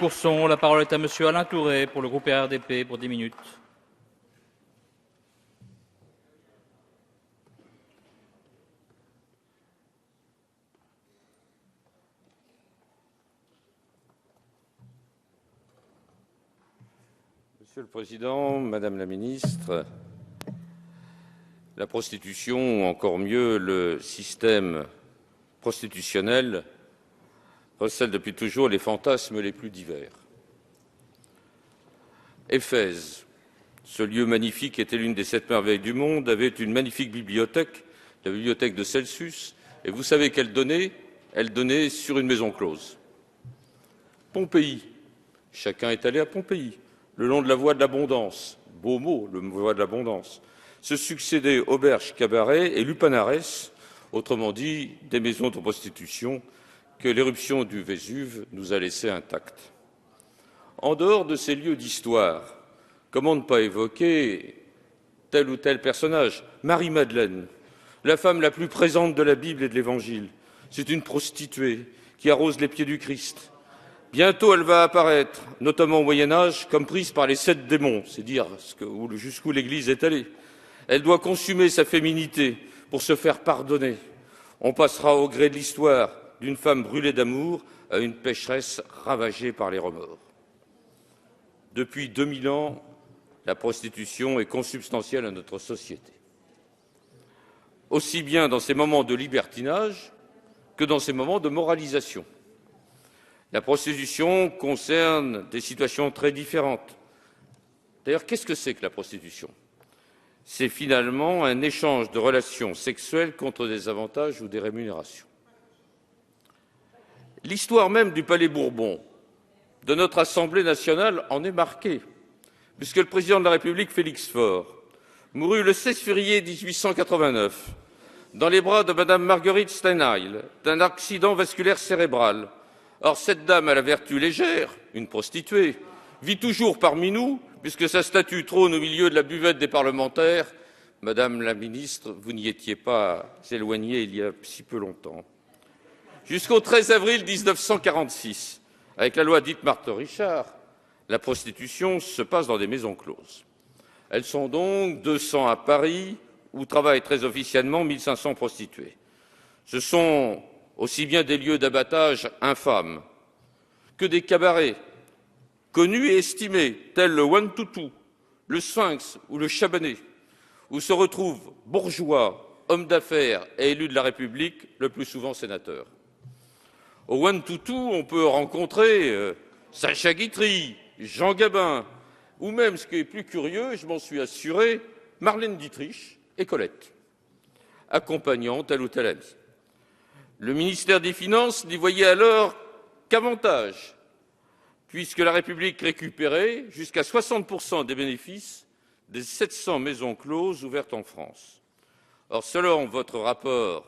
Courson. La parole est à Monsieur Alain Touré pour le groupe RDP pour 10 minutes. Monsieur le Président, Madame la Ministre, la prostitution, ou encore mieux le système prostitutionnel, recèle depuis toujours les fantasmes les plus divers. Éphèse, ce lieu magnifique qui était l'une des 7 merveilles du monde, avait une magnifique bibliothèque, la bibliothèque de Celsus, et vous savez qu'elle donnait sur une maison close. Pompéi, chacun est allé à Pompéi, le long de la voie de l'abondance, beau mot, le voie de l'abondance, se succédaient auberges, cabarets et lupanares, autrement dit des maisons de prostitution que l'éruption du Vésuve nous a laissées intactes. En dehors de ces lieux d'histoire, comment ne pas évoquer tel ou tel personnage? Marie-Madeleine, la femme la plus présente de la Bible et de l'Évangile. C'est une prostituée qui arrose les pieds du Christ. Bientôt, elle va apparaître, notamment au Moyen-Âge, comme prise par les 7 démons, c'est dire jusqu'où l'Église est allée. Elle doit consumer sa féminité pour se faire pardonner. On passera au gré de l'histoire d'une femme brûlée d'amour à une pécheresse ravagée par les remords. Depuis 2000 ans, la prostitution est consubstantielle à notre société, aussi bien dans ces moments de libertinage que dans ces moments de moralisation. La prostitution concerne des situations très différentes. D'ailleurs, qu'est-ce que c'est que la prostitution? C'est finalement un échange de relations sexuelles contre des avantages ou des rémunérations. L'histoire même du Palais Bourbon, de notre Assemblée nationale, en est marquée, puisque le président de la République, Félix Faure, mourut le 16 février 1889 dans les bras de Madame Marguerite Stenheil d'un accident vasculaire cérébral. Or, cette dame à la vertu légère, une prostituée, vit toujours parmi nous, puisque sa statue trône au milieu de la buvette des parlementaires. Madame la Ministre, vous n'y étiez pas éloignée il y a si peu longtemps. Jusqu'au 13 avril 1946, avec la loi dite Marthe-Richard, la prostitution se passe dans des maisons closes. Elles sont donc 200 à Paris, où travaillent très officiellement 1500 prostituées. Ce sont aussi bien des lieux d'abattage infâmes que des cabarets connus et estimés, tels le One-Toutou, le Sphinx ou le Chabanais, où se retrouvent bourgeois, hommes d'affaires et élus de la République, le plus souvent sénateurs. Au One-Toutou, on peut rencontrer Sacha Guitry, Jean Gabin, ou même, ce qui est plus curieux, je m'en suis assuré, Marlène Dietrich et Colette, accompagnant tel ou tel ami. Le ministère des Finances n'y voyait alors qu'avantage, puisque la République récupérait jusqu'à 60% des bénéfices des 700 maisons closes ouvertes en France. Or, selon votre rapport,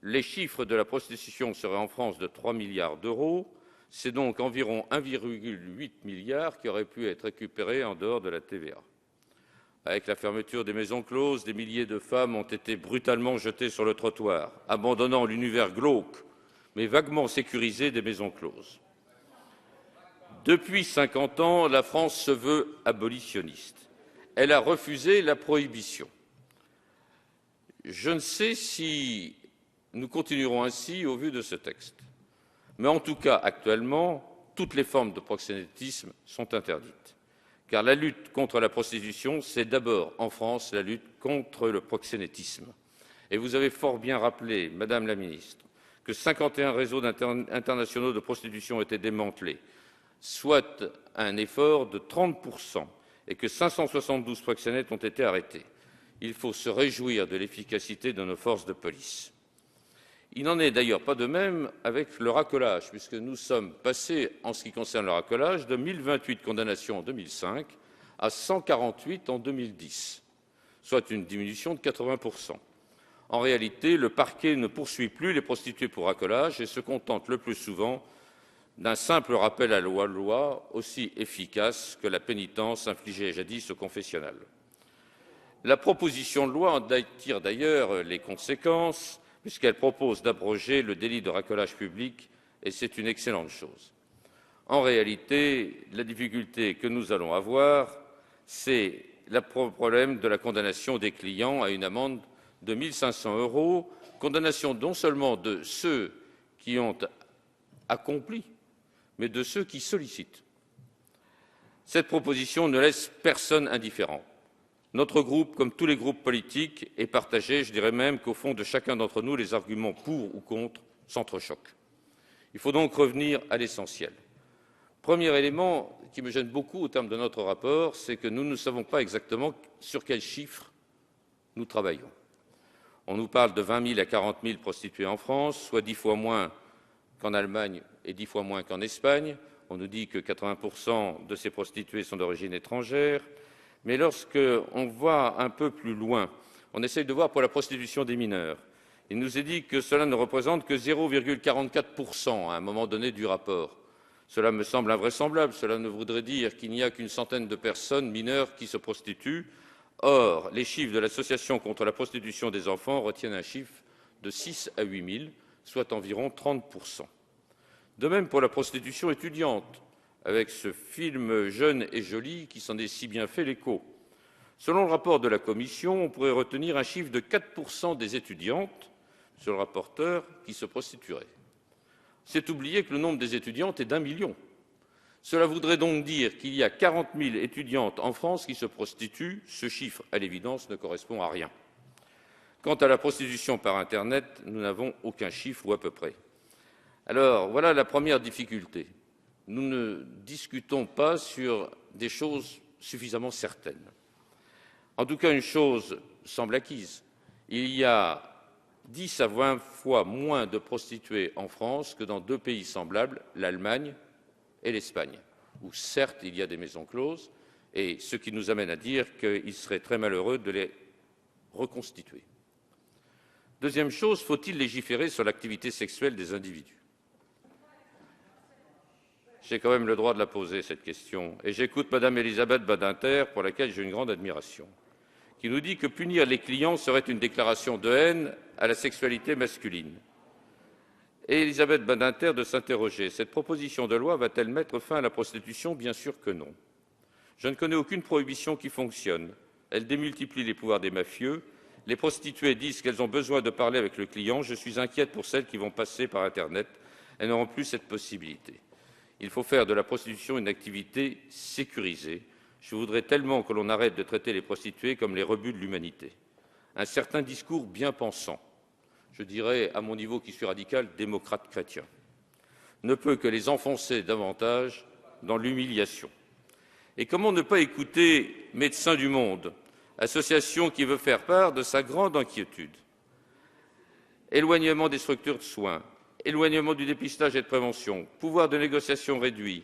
les chiffres de la prostitution seraient en France de 3 milliards d'euros. C'est donc environ 1,8 milliard qui aurait pu être récupéré en dehors de la TVA. Avec la fermeture des maisons closes, des milliers de femmes ont été brutalement jetées sur le trottoir, abandonnant l'univers glauque, mais vaguement sécurisé des maisons closes. Depuis 50 ans, la France se veut abolitionniste. Elle a refusé la prohibition. Je ne sais si nous continuerons ainsi au vu de ce texte. Mais en tout cas, actuellement, toutes les formes de proxénétisme sont interdites. Car la lutte contre la prostitution, c'est d'abord, en France, la lutte contre le proxénétisme. Et vous avez fort bien rappelé, Madame la Ministre, que 51 réseaux internationaux de prostitution étaient démantelés, soit un effort de 30%, et que 572 proxénètes ont été arrêtés. Il faut se réjouir de l'efficacité de nos forces de police. Il n'en est d'ailleurs pas de même avec le racolage, puisque nous sommes passés, en ce qui concerne le racolage, de 1028 condamnations en 2005 à 148 en 2010, soit une diminution de 80%. En réalité, le parquet ne poursuit plus les prostituées pour racolage et se contente le plus souvent d'un simple rappel à la loi, aussi efficace que la pénitence infligée jadis au confessionnal. La proposition de loi en tire d'ailleurs les conséquences, puisqu'elle propose d'abroger le délit de racolage public, et c'est une excellente chose. En réalité, la difficulté que nous allons avoir, c'est le problème de la condamnation des clients à une amende de 1 500 €, condamnation non seulement de ceux qui ont accompli, mais de ceux qui sollicitent. Cette proposition ne laisse personne indifférent. Notre groupe, comme tous les groupes politiques, est partagé. Je dirais même qu'au fond de chacun d'entre nous, les arguments pour ou contre s'entrechoquent. Il faut donc revenir à l'essentiel. Premier élément qui me gêne beaucoup au terme de notre rapport, c'est que nous ne savons pas exactement sur quels chiffres nous travaillons. On nous parle de 20 000 à 40 000 prostituées en France, soit 10 fois moins qu'en Allemagne et 10 fois moins qu'en Espagne. On nous dit que 80% de ces prostituées sont d'origine étrangère. Mais lorsqu'on va un peu plus loin, on essaye de voir pour la prostitution des mineurs. Il nous est dit que cela ne représente que 0,44% à un moment donné du rapport. Cela me semble invraisemblable. Cela ne voudrait dire qu'il n'y a qu'une centaine de personnes mineures qui se prostituent. Or, les chiffres de l'Association contre la prostitution des enfants retiennent un chiffre de 6 à 8 000, soit environ 30%. De même pour la prostitution étudiante, avec ce film Jeune et joli qui s'en est si bien fait l'écho. Selon le rapport de la Commission, on pourrait retenir un chiffre de 4% des étudiantes, sur le rapporteur, qui se prostitueraient. C'est oublier que le nombre des étudiantes est d'1 million. Cela voudrait donc dire qu'il y a 40 000 étudiantes en France qui se prostituent. Ce chiffre, à l'évidence, ne correspond à rien. Quant à la prostitution par Internet, nous n'avons aucun chiffre ou à peu près. Alors, voilà la première difficulté. Nous ne discutons pas sur des choses suffisamment certaines. En tout cas, une chose semble acquise. Il y a 10 à 20 fois moins de prostituées en France que dans deux pays semblables, l'Allemagne et l'Espagne, où certes il y a des maisons closes, et ce qui nous amène à dire qu'il serait très malheureux de les reconstituer. Deuxième chose, faut-il légiférer sur l'activité sexuelle des individus? J'ai quand même le droit de la poser, cette question, et j'écoute Madame Elisabeth Badinter, pour laquelle j'ai une grande admiration, qui nous dit que punir les clients serait une déclaration de haine à la sexualité masculine. Et Elisabeth Badinter de s'interroger, cette proposition de loi va-t-elle mettre fin à la prostitution? Bien sûr que non. Je ne connais aucune prohibition qui fonctionne. Elle démultiplie les pouvoirs des mafieux. Les prostituées disent qu'elles ont besoin de parler avec le client. Je suis inquiète pour celles qui vont passer par Internet. Elles n'auront plus cette possibilité. Il faut faire de la prostitution une activité sécurisée. Je voudrais tellement que l'on arrête de traiter les prostituées comme les rebuts de l'humanité. Un certain discours bien pensant, je dirais à mon niveau qui suis radical, démocrate chrétien, ne peut que les enfoncer davantage dans l'humiliation. Et comment ne pas écouter Médecins du Monde, association qui veut faire part de sa grande inquiétude? Éloignement des structures de soins, éloignement du dépistage et de prévention, pouvoir de négociation réduit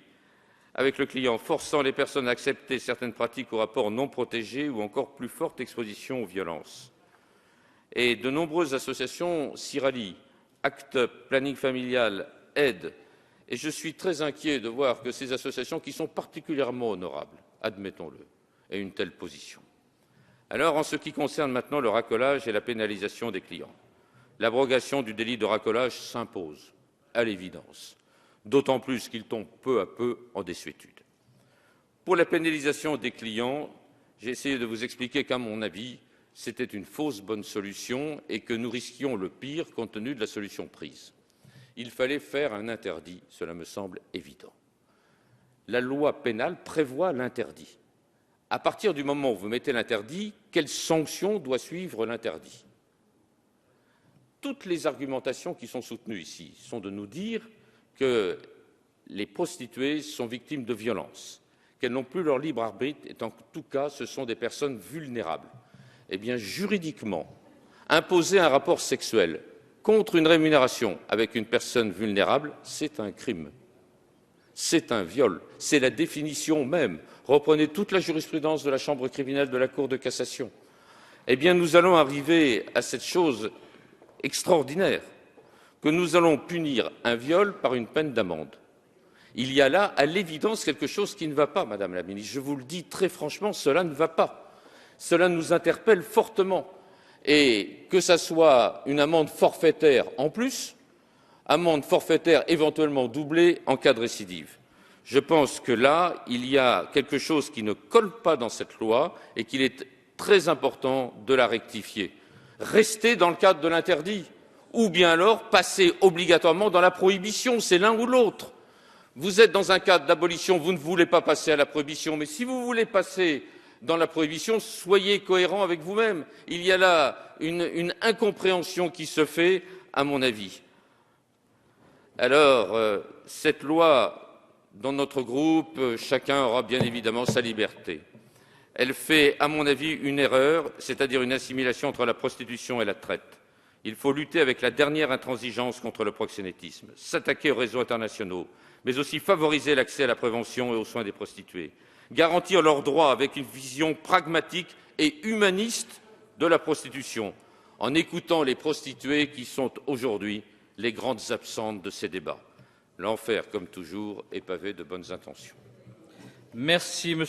avec le client, forçant les personnes à accepter certaines pratiques au rapport non protégé ou encore plus forte exposition aux violences. Et de nombreuses associations s'y rallient, ACT UP, Planning Familial, Aide. Et je suis très inquiet de voir que ces associations, qui sont particulièrement honorables, admettons-le, aient une telle position. Alors, en ce qui concerne maintenant le racolage et la pénalisation des clients, l'abrogation du délit de racolage s'impose, à l'évidence, d'autant plus qu'il tombe peu à peu en désuétude. Pour la pénalisation des clients, j'ai essayé de vous expliquer qu'à mon avis, c'était une fausse bonne solution et que nous risquions le pire compte tenu de la solution prise. Il fallait faire un interdit, cela me semble évident. La loi pénale prévoit l'interdit. À partir du moment où vous mettez l'interdit, quelle sanction doit suivre l'interdit? Toutes les argumentations qui sont soutenues ici sont de nous dire que les prostituées sont victimes de violences, qu'elles n'ont plus leur libre arbitre et en tout cas ce sont des personnes vulnérables. Eh bien, juridiquement, imposer un rapport sexuel contre une rémunération avec une personne vulnérable, c'est un crime. C'est un viol. C'est la définition même. Reprenez toute la jurisprudence de la Chambre criminelle de la Cour de cassation. Eh bien, nous allons arriver à cette chose extraordinaire, que nous allons punir un viol par une peine d'amende. Il y a là, à l'évidence, quelque chose qui ne va pas, Madame la Ministre. Je vous le dis très franchement, cela ne va pas. Cela nous interpelle fortement. Et que ce soit une amende forfaitaire en plus, amende forfaitaire éventuellement doublée en cas de récidive. Je pense que là, il y a quelque chose qui ne colle pas dans cette loi et qu'il est très important de la rectifier. Rester dans le cadre de l'interdit, ou bien alors passer obligatoirement dans la prohibition, c'est l'un ou l'autre. Vous êtes dans un cadre d'abolition, vous ne voulez pas passer à la prohibition, mais si vous voulez passer dans la prohibition, soyez cohérent avec vous-même. Il y a là une incompréhension qui se fait, à mon avis. Alors, cette loi, dans notre groupe, chacun aura bien évidemment sa liberté. Elle fait, à mon avis, une erreur, c'est-à-dire une assimilation entre la prostitution et la traite. Il faut lutter avec la dernière intransigeance contre le proxénétisme, s'attaquer aux réseaux internationaux, mais aussi favoriser l'accès à la prévention et aux soins des prostituées, garantir leurs droits avec une vision pragmatique et humaniste de la prostitution, en écoutant les prostituées qui sont aujourd'hui les grandes absentes de ces débats. L'enfer, comme toujours, est pavé de bonnes intentions. Merci, Monsieur